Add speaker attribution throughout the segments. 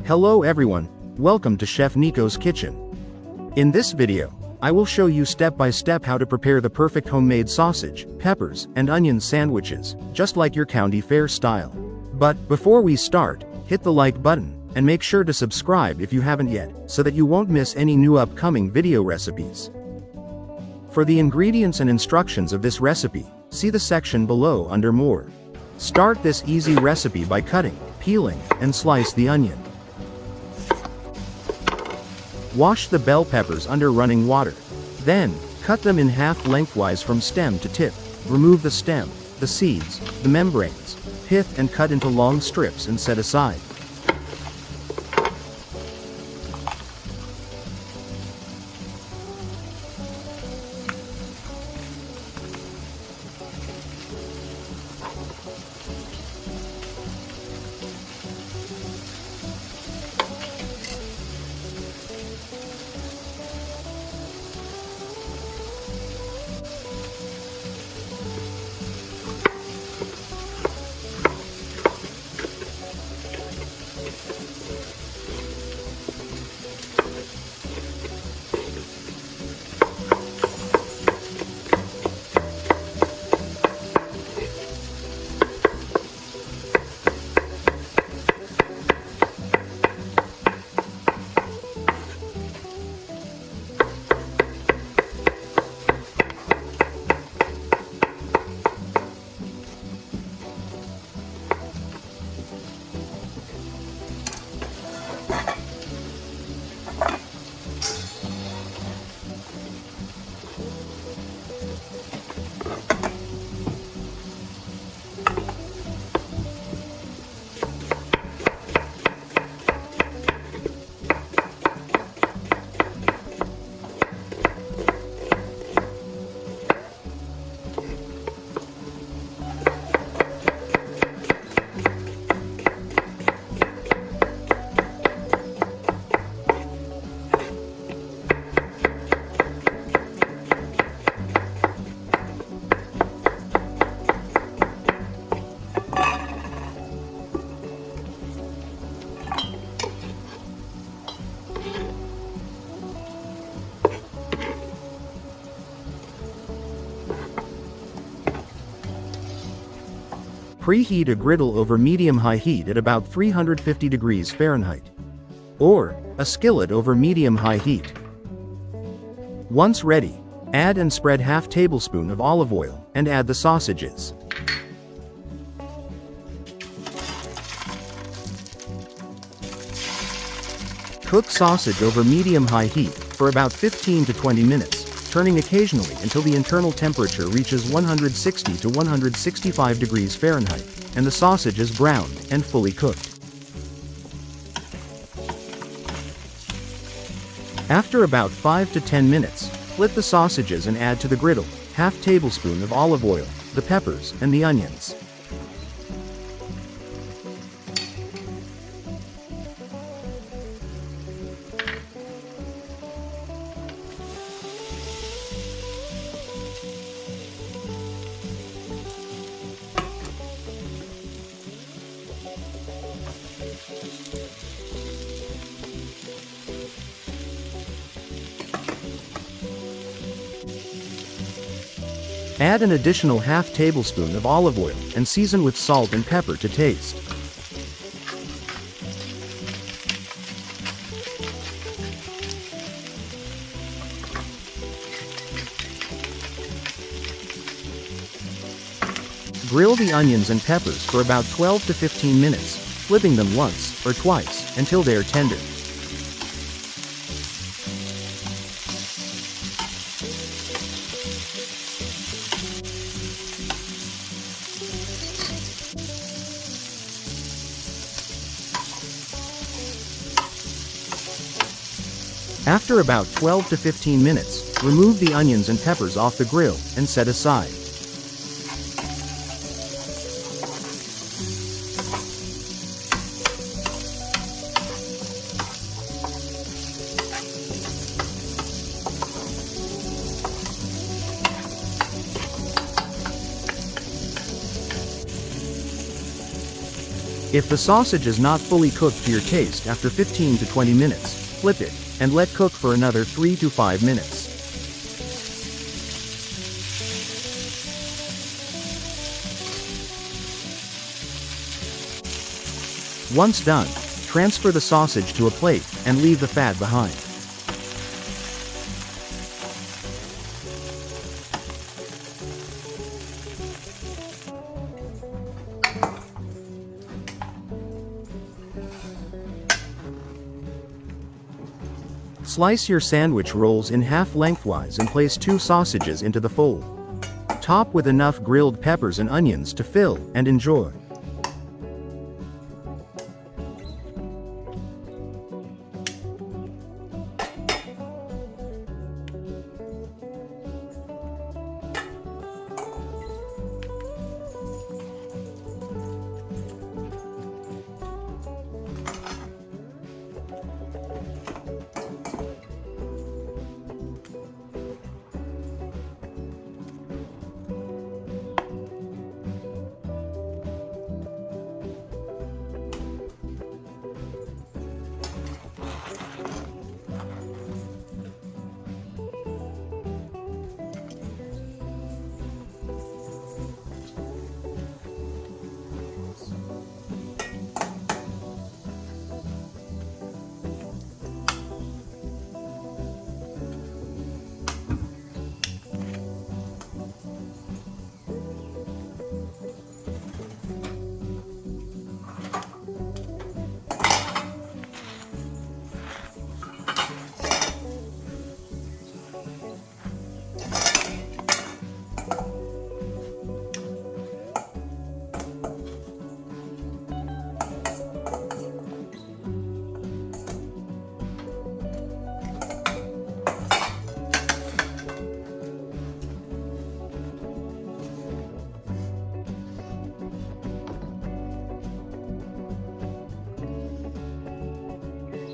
Speaker 1: Hello everyone, welcome to Chef Nico's Kitchen. In this video, I will show you step by step how to prepare the perfect homemade sausage, peppers, and onion sandwiches, just like your county fair style. But, before we start, hit the like button, and make sure to subscribe if you haven't yet, so that you won't miss any new upcoming video recipes. For the ingredients and instructions of this recipe, see the section below under More. Start this easy recipe by cutting, peeling, and slice the onion. Wash the bell peppers under running water. Then, cut them in half lengthwise from stem to tip. Remove the stem, the seeds, the membranes, pith, and cut into long strips and set aside. Preheat a griddle over medium-high heat at about 350 degrees Fahrenheit. Or, a skillet over medium-high heat. Once ready, add and spread half tablespoon of olive oil, and add the sausages. Cook sausage over medium-high heat for about 15 to 20 minutes. Turning occasionally until the internal temperature reaches 160 to 165 degrees Fahrenheit, and the sausage is browned and fully cooked. After about 5 to 10 minutes, flip the sausages and add to the griddle half tablespoon of olive oil, the peppers, and the onions. Add an additional half tablespoon of olive oil and season with salt and pepper to taste. Grill the onions and peppers for about 12 to 15 minutes, flipping them once or twice until they are tender. After about 12 to 15 minutes, remove the onions and peppers off the grill and set aside. If the sausage is not fully cooked to your taste after 15 to 20 minutes, flip it, and let cook for another 3 to 5 minutes. Once done, transfer the sausage to a plate, and leave the fat behind. Slice your sandwich rolls in half lengthwise and place 2 sausages into the fold. Top with enough grilled peppers and onions to fill and enjoy.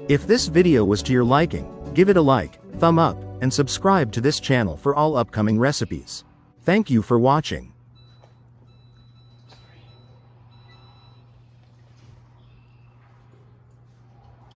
Speaker 1: If this video was to your liking, give it a like, thumb up, and subscribe to this channel for all upcoming recipes. Thank you for watching.